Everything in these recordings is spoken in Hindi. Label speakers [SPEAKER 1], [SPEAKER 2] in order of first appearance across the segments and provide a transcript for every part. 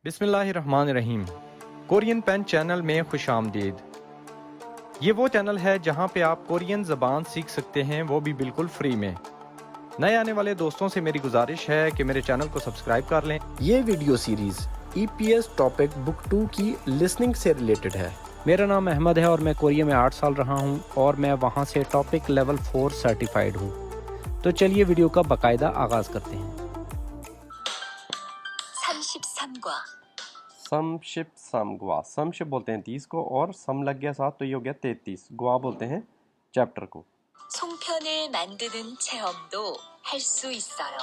[SPEAKER 1] बिस्मिल्लाहिर्रहमानिर्रहीम। कोरियन पेन चैनल में खुशामदीद। ये वो चैनल है जहाँ पे आप कोरियन ज़बान सीख सकते हैं, वो भी बिल्कुल फ्री में। नए आने वाले दोस्तों से मेरी गुजारिश है कि मेरे चैनल को सब्सक्राइब कर लें।
[SPEAKER 2] ये video series EPS topic book 2 की लिसनिंग से रिलेटेड है। मेरा नाम अहमद है और मैं कोरिया में 8 साल रहा हूँ और मैं वहाँ से टॉपिक लेवल 4 सर्टिफाइड हूँ। तो चलिए वीडियो का बाकायदा आगाज करते हैं।
[SPEAKER 3] 33과
[SPEAKER 4] समशिप समगवा। समशिप बोलते हैं 30 को और सम लग गया साथ तो ये हो गया 33। ग्वा बोलते हैं चैप्टर को।
[SPEAKER 3] 송편을 만드는 체험도 할 수 있어요.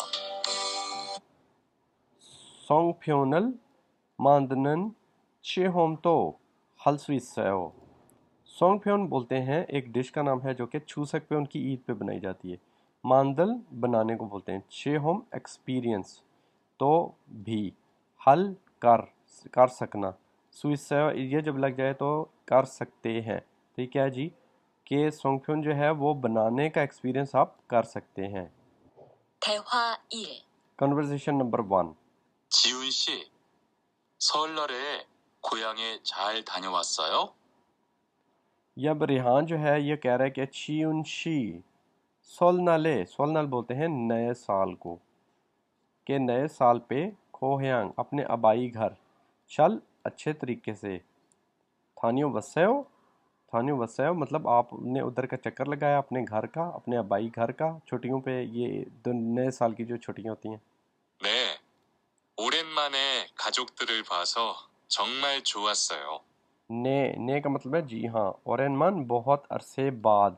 [SPEAKER 4] 송편을 만드는 체험도 할 수 있어요। सोंगप्योन बोलते हैं एक डिश का नाम है जो कि छूसक पे उनकी ईद पे बनाई जाती है। मांदल बनाने को बोलते हैं। छेहोम एक्सपीरियंस तो भी हल कर सकना। स्विस ये जब लग जाए तो कर सकते हैं। तो ये क्या है जी कि सोंगप्योन जो है वो बनाने का एक्सपीरियंस आप कर सकते हैं।
[SPEAKER 3] 대화 1.
[SPEAKER 4] Conversation number 1।
[SPEAKER 5] 지훈 씨, 설날에 고향에 잘 다녀왔어요?
[SPEAKER 4] ये अब रिहान जो है ये कह रहा है कि छियुन शी सोलनाल बोलते हैं नए साल को, के नए साल पे खोहयांग अपने आबाई घर चल अच्छे तरीके से। थानियो वसयो मतलब आपने उधर का चक्कर लगाया अपने घर का, अपने आबाई घर का छुट्टियों पे, ये नए साल की जो छुट्टियां होती हैं।
[SPEAKER 5] 네, 오랜만에 가족들을 봐서 정말 좋았어요.
[SPEAKER 4] ने का मतलब है जी हाँ, और एनमान बहुत अरसे बाद,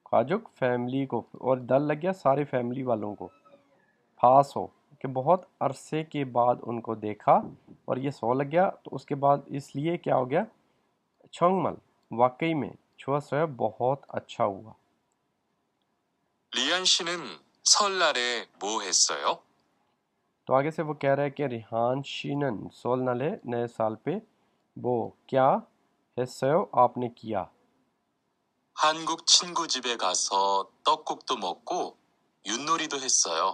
[SPEAKER 4] खाजुक फैमिली को, और दल लग गया सारी फैमिली वालों को, फास हो कि बहुत अरसे के बाद उनको देखा, और ये सो लग गया तो उसके बाद इसलिए क्या हो गया छंगमल वाकई में छुआ सोया बहुत अच्छा हुआ।
[SPEAKER 5] 리안 씨는 설날에 뭐 했어요?
[SPEAKER 4] तो आगे से वो कह रहा है कि रिहान शीनन सोल नले नए साल पे वो क्या हिस्सो आपने किया।
[SPEAKER 5] 한국 친구 집에 가서 떡국도 먹고 윷놀이도 했어요.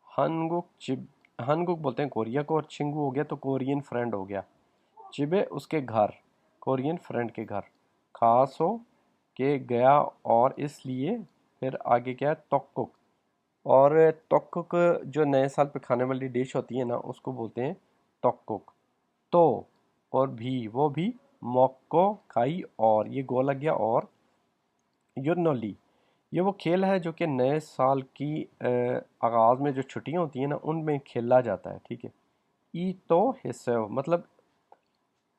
[SPEAKER 4] हनगुक बोलते हैं कोरिया को, और चिंगू हो गया तो कोरियन फ्रेंड हो गया। चिबे उसके घर, कोरियन फ्रेंड के घर, खास हो के गया, और इसलिए फिर आगे क्या है तोक्कुक, और तोक्कुक जो नए साल पे खाने वाली डिश होती है ना उसको बोलते हैं तोक्कुक। तो और भी वो भी मोक्को खाई, और ये गो लग गया, और युनोली ये वो खेल है जो कि नए साल की आगाज़ में जो छुट्टियां होती हैं ना उनमें खेला जाता है, ठीक है। ई तो हिस्से मतलब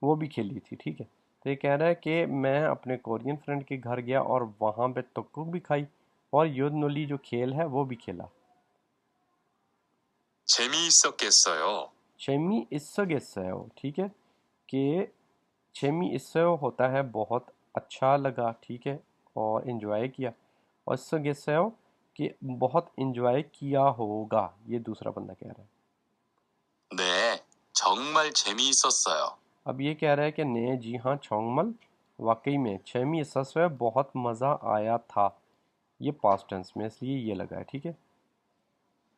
[SPEAKER 4] वो भी खेली थी, ठीक है। तो ये कह रहा है कि मैं अपने कोरियन फ्रेंड के घर गया और वहाँ पे तोक्कुक भी खाई और युनोली जो खेल है वो भी खेला।
[SPEAKER 5] 재미있었겠어요.
[SPEAKER 4] छेमी इस्सो, ठीक है, कि छेमी इस्सो होता है बहुत अच्छा लगा, ठीक है, और इन्जॉय किया, और इस्सो कि बहुत इन्जॉय किया होगा, ये दूसरा बंदा कह रहा है।
[SPEAKER 5] 네, 정말 재미있었어요.
[SPEAKER 4] अब ये कह रहा है कि ने जी हाँ छोंगमल वाकई में छेमी इस्सो बहुत मज़ा आया था, ये पास्ट टेंस में इसलिए ये लगा है, ठीक है।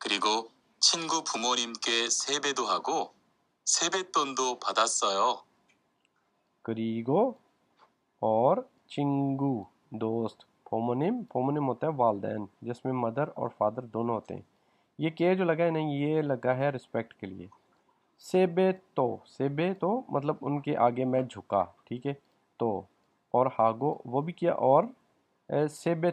[SPEAKER 5] 그리고 친구 부모님께 세배도 하고 세뱃돈도 받았어요.
[SPEAKER 4] करीगो और चिंगू दोस्त, फोमोनिम होता है वालदैन जिसमें मदर और फादर दोनों होते हैं। ये के जो लगा है नहीं, ये लगा है रिस्पेक्ट के लिए। सेबे तो मतलब उनके आगे मैं झुका, ठीक है, तो और हागो वो भी किया, और सेबे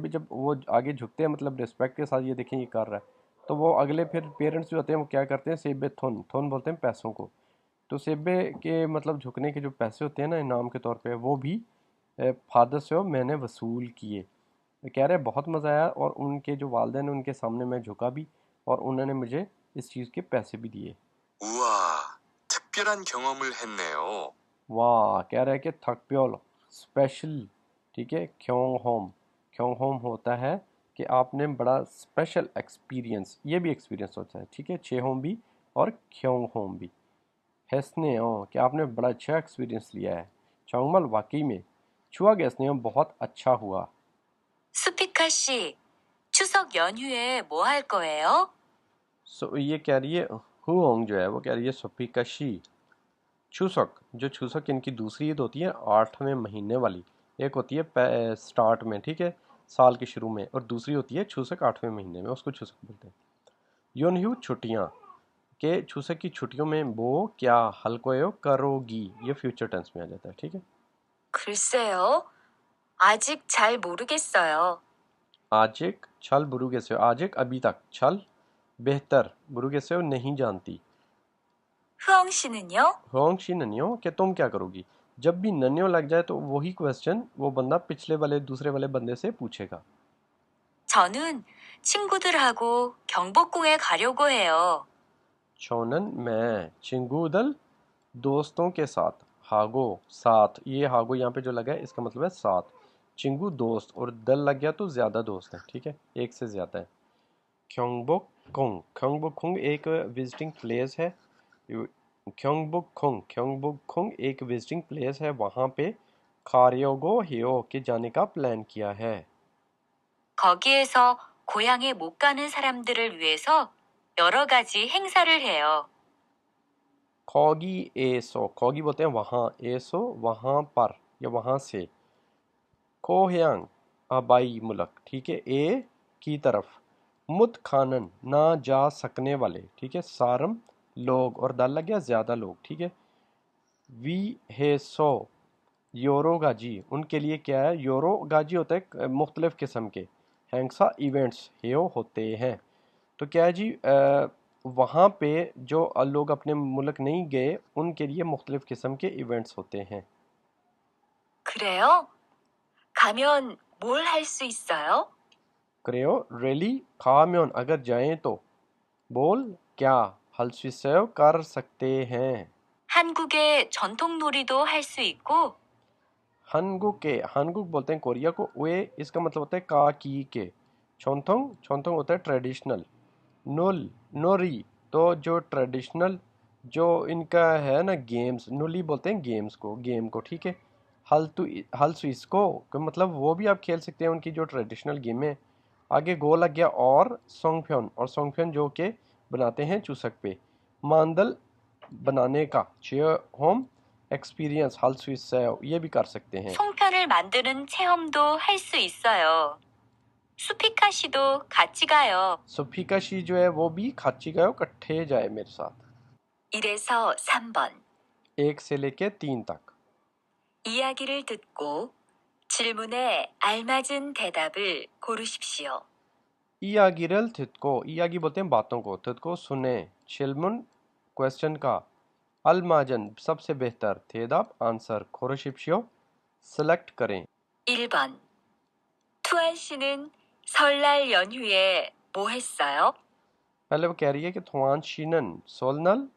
[SPEAKER 4] जब वो आगे झुकते हैं मतलब रिस्पेक्ट के साथ, ये देखें ये कर रहा है, तो वो अगले फिर पेरेंट्स जो होते हैं वो क्या करते हैं सेबे थोन बोलते हैं पैसों को। तो सेबे के मतलब झुकने के जो पैसे होते हैं ना इनाम के तौर पे, वो भी फादर से मैंने वसूल किए। कह रहे बहुत मज़ा आया, और उनके जो वालिदैन उनके सामने मैं झुका भी, और उन्होंने मुझे इस चीज़ के पैसे भी दिए।
[SPEAKER 5] 우와, 특별한 경험을 했네요.
[SPEAKER 4] वाह, कह रहा है कि थकप्योल स्पेशल, ठीक है। क्यों होम होता है कि आपने बड़ा स्पेशल एक्सपीरियंस, ये भी एक्सपीरियंस होता है, ठीक है। छे होम भी और क्यों होम भी। हेस्ने कि आपने बड़ा अच्छा एक्सपीरियंस लिया है। चौंगमल वाकई में छुआ गेस्ने बहुत अच्छा हुआ।
[SPEAKER 3] 스피카 씨, 추석 연휴에 뭐 할 거예요?
[SPEAKER 4] सो ये कह रही है हुओंग जो है वो कह रही है सुपिकशी। चूसक, जो चूसक इनकी दूसरी ईद होती है 8वें महीने वाली, एक होती है स्टार्ट में, ठीक है, साल के शुरू में, और दूसरी होती है चूसक 8वें महीने में, उसको चूसक बोलते हैं। योनह्यू छुट्टियाँ, के चूसक की छुट्टियों में वो क्या हल्कोयो करोगी, ये फ्यूचर टेंस में आ जाता है, ठीक है।
[SPEAKER 3] 글쎄요. 아직 잘 모르겠어요.
[SPEAKER 4] आजिक छल बुरुगेसे, आजिक अभी तक, छल बेहतर, बुरुगेसे नहीं जानती।
[SPEAKER 3] 흐엉 씨는요?
[SPEAKER 4] होंगशी नन्यो, कि तुम क्या करोगी। जब भी नन्यो लग जाए तो वही क्वेश्चन वो बंदा पिछले वाले दूसरे वाले बंदे से पूछेगा।
[SPEAKER 3] 저는 친구들하고 경복궁에 가려고 해요.
[SPEAKER 4] शोनन मैं, चिंगूदल दोस्तों के साथ, हागो साथ, ये हागो यहाँ पे जो लगा है इसका मतलब है साथ, चिंगू दोस्त, और दल लग गया तो ज्यादा दोस्त है, ठीक है, एक से ज्यादा है। क्योंगबुक कुंग, क्योंगबुक कुंग एक विजिटिंग प्लेस है, क्योंगबुक कुंग एक विजिटिंग प्लेस है, वहाँ पे खारियोगो हियो के जाने का प्लान किया है।
[SPEAKER 3] 거기에서 고향에 못 가는 사람들을 위해서 여러 가지 행사를 해요.
[SPEAKER 4] खोगी एसो, खोगी बोलते हैं वहाँ, एसो वहाँ पर या वहाँ से, कोहयांग आबाई मुल्क, ठीक है, ए की तरफ, मुद खानन ना जा सकने वाले, ठीक है, सारम लोग, और दल लग गया ज्यादा लोग, ठीक है। वी है सो योरोगाजी, उनके लिए क्या है, योरोगाजी होता है मुख्तलिफ किस्म के, हैंगसा इवेंट्स हेयो होते हैं। तो क्या है जी, वहाँ पे जो लोग अपने मुल्क नहीं गए उनके लिए मुख्तलिफ किस्म के इवेंट्स होते हैं।
[SPEAKER 3] 그래요? 가면 뭘 할 수 있어요?
[SPEAKER 4] क्रेयो रेली खाम्योन, अगर जाएं तो, बोल क्या, हलस्विसयो कर सकते हैं।
[SPEAKER 3] 한국의 전통 놀이도 할 수 있고
[SPEAKER 4] हनगुक के, हनगुक बोलते हैं कोरिया को, वे इसका मतलब होता है का की के, छोंथोंग, छोंथोंग होता है ट्रेडिशनल, नुल नोरी, तो जो ट्रेडिशनल जो इनका है ना गेम्स, नुली बोलते हैं गेम्स को, गेम को, ठीक है। हल स्विस को मतलब वो भी आप खेल सकते हैं, उनकी जो ट्रेडिशनल गेम है। आगे गो लग गया, और सोंगफ्योन, और सोंगफ्योन जो के बनाते हैं चूसक पे, मांदल बनाने का, चेयर होम एक्सपीरियंस, हल स्विस ये भी कर सकते हैं।
[SPEAKER 3] 송편을 만드는 체험도 할 수 있어요. 수피카 씨도 같이 가요.
[SPEAKER 4] सुफिकाशी जो है वो भी खाची गयो, इकट्ठे जाए मेरे साथ।
[SPEAKER 3] 1에서 3번.
[SPEAKER 4] 1 से लेके 3 तक।
[SPEAKER 3] 이야기를 듣고 질문에 알맞은 대답을 고르십시오.
[SPEAKER 4] इयागिरल थितको, इयागी बोलते हैं बातों को, थितको सुने, शिलमुन क्वेश्चन का, अलमाजन सबसे बेहतर, थेदाप आंसर, खोरशिप्शियो सेलेक्ट करें।
[SPEAKER 3] 1번. 투안 씨는 설날 연휴에 뭐 했어요?
[SPEAKER 4] पहले वो कह रही है कि थुआन शीनन सोलनल,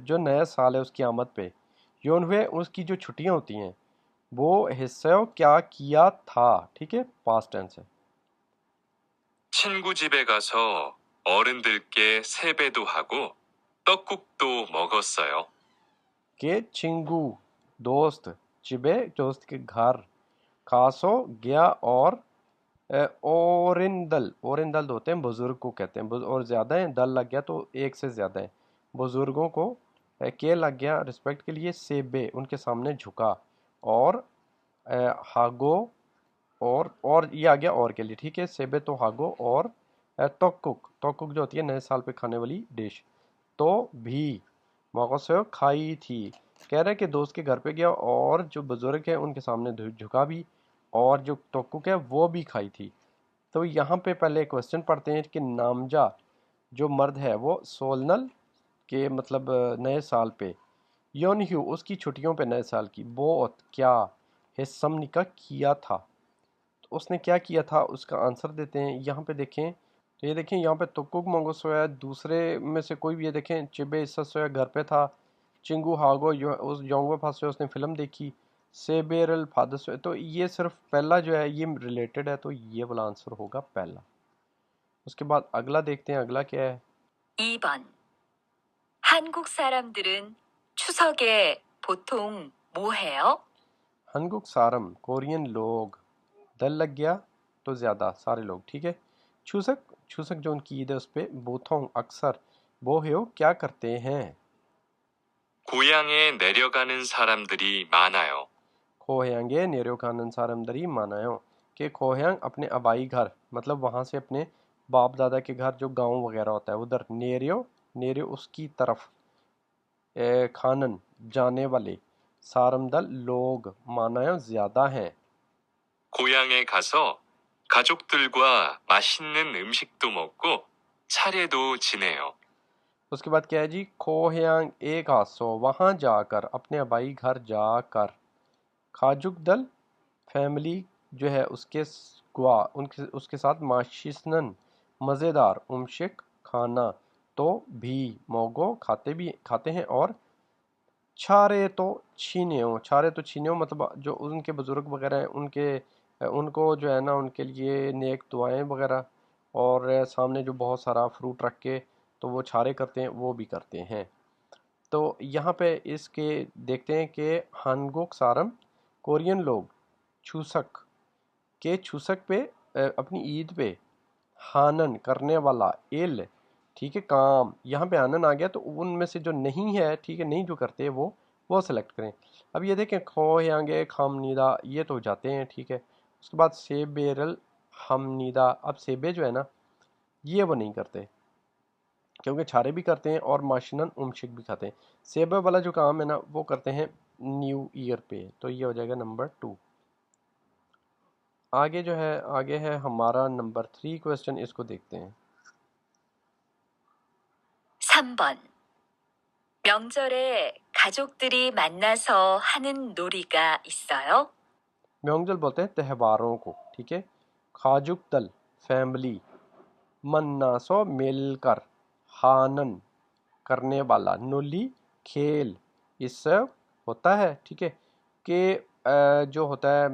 [SPEAKER 4] जो नया साल है उसकी आमद पे, योन हुए उसकी जो छुट्टियां होती हैं, वो हिस्सा क्या किया था, ठीक है, पास्ट टेंस है।
[SPEAKER 5] 친구 집에 가서 어른들께 세배도 하고 떡국도 먹었어요.
[SPEAKER 4] के चिंगू दोस्त, चिबे दोस्त के घर, खासो गया, और ओरिंदल, ओरिंदल होते हैं बुजुर्ग को कहते हैं, और ज़्यादा है, दल लग गया तो एक से ज़्यादा है, बुजुर्गों को के लग गया रिस्पेक्ट के लिए, सेबे उनके सामने झुका, और हागो, और ये आ गया और के लिए, ठीक है, सेबे तो हागो, और तोकुक, तोकुक जो होती है नए साल पे खाने वाली डिश, तो भी मौक़ो खाई थी। कह रहा है कि दोस्त के घर पे गया और जो बुजुर्ग है उनके सामने झुका भी, और जो तोकुक है वो भी खाई थी। तो यहाँ पे पहले क्वेश्चन पढ़ते हैं कि नामजा जो मर्द है वो सोलनल के मतलब नए साल पे, योनह्यू उसकी छुट्टियों पे नए साल की, बहुत क्या हिस्समनी का किया था, तो उसने क्या किया था उसका आंसर देते हैं। यहाँ पे देखें तो ये देखें, यहाँ पे तुकुक मंगो सोया, दूसरे में से कोई भी, ये देखें चिबे इस्सा सोया घर पे था, चिंगू हागो उस योंगो फासो उसने फिल्म देखी, सेबेरल फादस, तो ये सिर्फ पहला जो है ये रिलेटेड है, तो ये वाला आंसर होगा पहला। उसके बाद अगला देखते हैं, अगला क्या है।
[SPEAKER 3] 2번. 한국 사람들은 추석에 보통 뭐 해요?
[SPEAKER 4] हनगुक सारम कोरियन लोग, दल लग गया तो ज़्यादा सारे लोग, ठीक है। छूसक, छूसक जो उनकी ईद है उस पर, बोथोंग अक्सर, 뭐해요? क्या करते हैं?
[SPEAKER 5] 고향에 내려가는 사람들이 많아요.
[SPEAKER 4] 고향에 내려가는 사람들이 많아요 कि कोहयांग अपने आबाई घर मतलब वहाँ से अपने बाप दादा के घर जो गांव वगैरह होता है उधर नेरियो नेरियो उसकी तरफ खानन जाने वाले सारमदल लोग मानायो ज्यादा हैं
[SPEAKER 5] 고향에 가서 가족들과 맛있는 음식도 먹고 차례도 지내요.
[SPEAKER 4] उसके बाद क्या है जी कोहयांग एक हासो वहाँ जाकर अपने आबाई घर जाकर खाजुक दल फैमिली जो है उसके उनके उसके साथ माशिसनन मज़ेदार उमशिक खाना तो भी मोगो खाते हैं और छारे तो छीनियो मतलब जो उनके बुजुर्ग वगैरह हैं उनको जो है ना उनके लिए नेक दुआएं वगैरह और सामने जो बहुत सारा फ्रूट रख के तो वो छारे करते हैं वो भी करते हैं तो यहाँ पे इसके देखते हैं कि हानगोक सारम कोरियन लोग छूसक पे अपनी ईद पे हानन करने वाला एल ठीक है काम यहाँ पे आनन आ गया तो उनमें से जो नहीं है ठीक है नहीं जो करते वो सेलेक्ट करें अब ये देखें खो यांगे खामनीदा ये तो जाते हैं ठीक है उसके बाद सेबेरल हमनीदा अब सेबे जो है ना ये वो नहीं करते क्योंकि छारे भी करते हैं और माशिनन उमशिक भी खाते हैं सेबे वाला जो काम है ना वो करते हैं न्यू ईयर पे तो ये हो जाएगा नंबर 2 आगे है हमारा नंबर 3 क्वेश्चन इसको देखते हैं
[SPEAKER 3] 3번. 명절에 가족들이 만나서 하는 놀이가 있어요?
[SPEAKER 4] म्योंगजल बोलते हैं त्योहारों को ठीक है खाजुक दल फैमिली मन्नासो मिलकर हानन करने वाला नुली खेल इससे होता है ठीक है कि जो होता है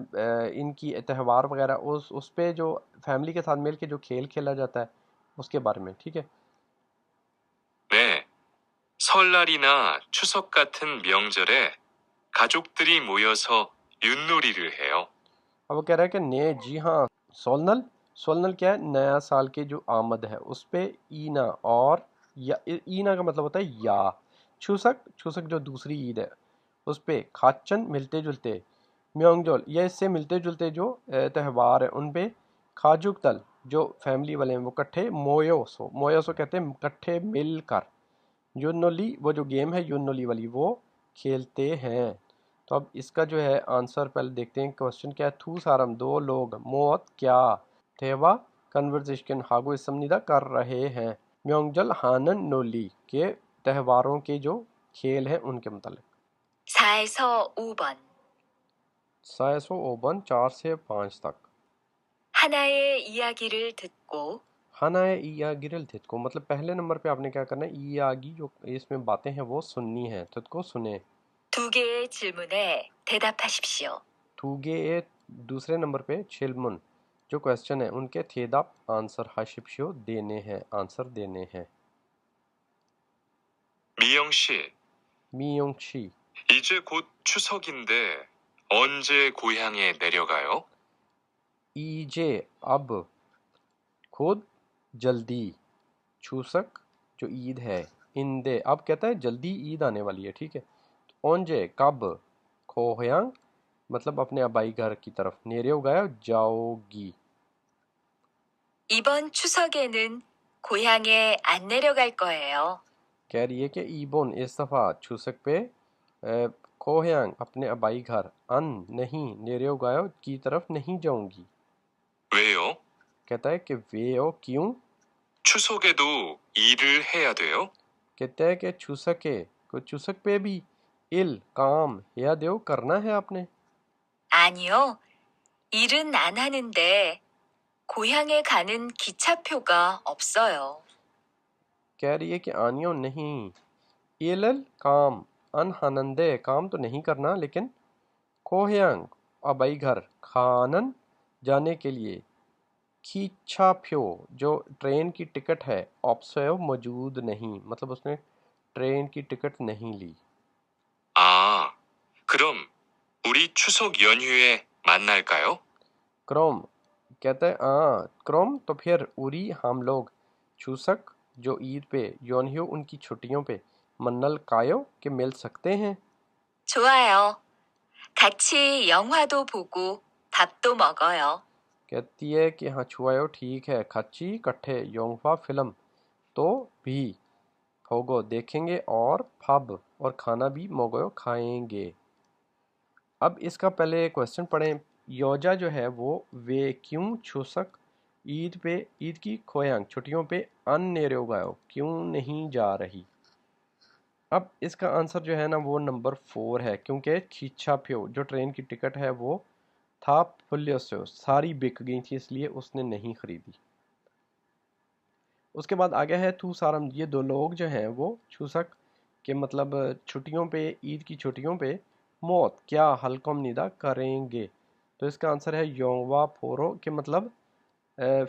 [SPEAKER 4] इनकी त्यौहार वगैरह उस पे जो फैमिली के साथ मिल के जो खेल खेला जाता है उसके बारे में ठीक है
[SPEAKER 5] 네, 설날이나 추석 같은 명절에 가족들이 모여서 윷놀이를 해요.
[SPEAKER 4] अब वो कह रहा है कि ने जी हाँ सोलनल सोलनल क्या है नया साल के जो आमद है उस पे ईना और या ईना का मतलब होता है या छूसक छूसक जो दूसरी ईद है उस पे खाचन मिलते जुलते म्योंगजोल या इससे मिलते जुलते जो त्यौहार है उन पे खाजुक तल जो फैमिली वाले हैं वो इकट्ठे मोयोसो कहते हैं इकट्ठे मिलकर यूनोली वो जो गेम है यूनोली वाली वो खेलते हैं तो अब इसका जो है आंसर पहले देखते हैं क्वेश्चन क्या है थू सारम दो लोग मौत क्या थेवा कन्वर्सेशन हागो समनिदा कर रहे हैं म्योंगजल हानन नोली के त्योहारों के जो खेल हैं उनके मुतालिक
[SPEAKER 3] 4에서 5번.
[SPEAKER 4] 4 4 से 5 तक
[SPEAKER 3] 하나의 이야기를 듣고
[SPEAKER 4] हानाए इयागिरल थित को मतलब पहले नंबर पे आपने क्या करना है इयागी जो इसमें बातें हैं वो सुननी है थित को सुने
[SPEAKER 3] 2개의 질문에 대답하십시오.
[SPEAKER 4] थूगे दूसरे नंबर पे छिलमुन जो क्वेश्चन है उनके थेदाप आंसर हाशिप्शियो देने हैं आंसर देने हैं
[SPEAKER 5] 미영 씨,
[SPEAKER 4] मियोंगशी
[SPEAKER 5] 이제 곧 추석인데 언제 고향에 내려가요?
[SPEAKER 4] ईजे अब खुद जल्दी छूसक जो ईद है इंदे अब कहता है जल्दी ईद आने वाली है ठीक है ओंजे कब खोहयांग मतलब अपने आबाई घर की तरफ नेरे उगाया जाओगी
[SPEAKER 3] 이번 추석에는 고향에 안 내려갈 거예요.
[SPEAKER 4] कह रही है कि ईबोन इस दफ़ा छूसक पे खोहयांग अपने आबाई घर अन नहीं नेरे उगायो की तरफ नहीं जाऊंगी
[SPEAKER 5] 왜요?
[SPEAKER 4] कहता है कि वे ओ क्यों
[SPEAKER 5] 추석에도 일을 해야 돼요?
[SPEAKER 4] कहता है कि छूसक पे भी इल काम या देव करना है आपने
[SPEAKER 3] 아니요. 일은 안 하는데 고향에 가는 기차표가 없어요.
[SPEAKER 4] कह रही है कि आनियो नहीं इलल काम अनहनंदे काम तो नहीं करना लेकिन कोहयांग अबाई घर खानन जाने के लिए खींचाफ्यो जो ट्रेन की टिकट है ऑप्शो मौजूद नहीं मतलब उसने ट्रेन की टिकट नहीं ली
[SPEAKER 5] 아, 그럼 우리 추석 연휴에 만날까요?
[SPEAKER 4] क्रोम कहता है क्रोम तो फिर उरी हम लोग छूसक जो ईद पे योनह्यो उनकी छुट्टियों पे मन्नल कायो के मिल सकते हैं।
[SPEAKER 3] 좋아요. 같이 영화도 보고 밥도 먹어요.
[SPEAKER 4] कहती है कि हाँ छुआयो ठीक है, खच्ची इकट्ठे योंगफा फिल्म तो भी होगो देखेंगे और फब और खाना भी मोगो खाएंगे। अब इसका पहले क्वेश्चन पढ़ें। योजा जो है वो वे क्यों छुसक ईद पे ईद की खोयांग छुट्टियों पे अननेरोगायो क्यों नहीं जा रही। अब इसका आंसर जो है ना वो नंबर 4 है, क्योंकि खींचा प्यो जो ट्रेन की टिकट है वो था फुल्योसो सारी बिक गई थी इसलिए उसने नहीं खरीदी। उसके बाद आगे है तू सारम। ये दो लोग जो हैं वो छुसक के मतलब छुट्टियों पे ईद की छुट्टियों पे मौत क्या हलकम निदा करेंगे। तो इसका आंसर है योंगवा फोरो के मतलब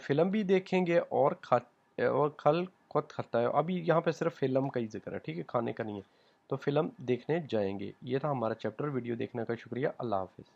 [SPEAKER 4] फिल्म भी देखेंगे और खल खुद खाता है। अभी यहाँ पे सिर्फ फिल्म का ही जिक्र है, ठीक है, खाने का नहीं है। तो फिल्म देखने जाएंगे। ये था हमारा चैप्टर। वीडियो देखने का शुक्रिया। अल्लाह हाफिज़।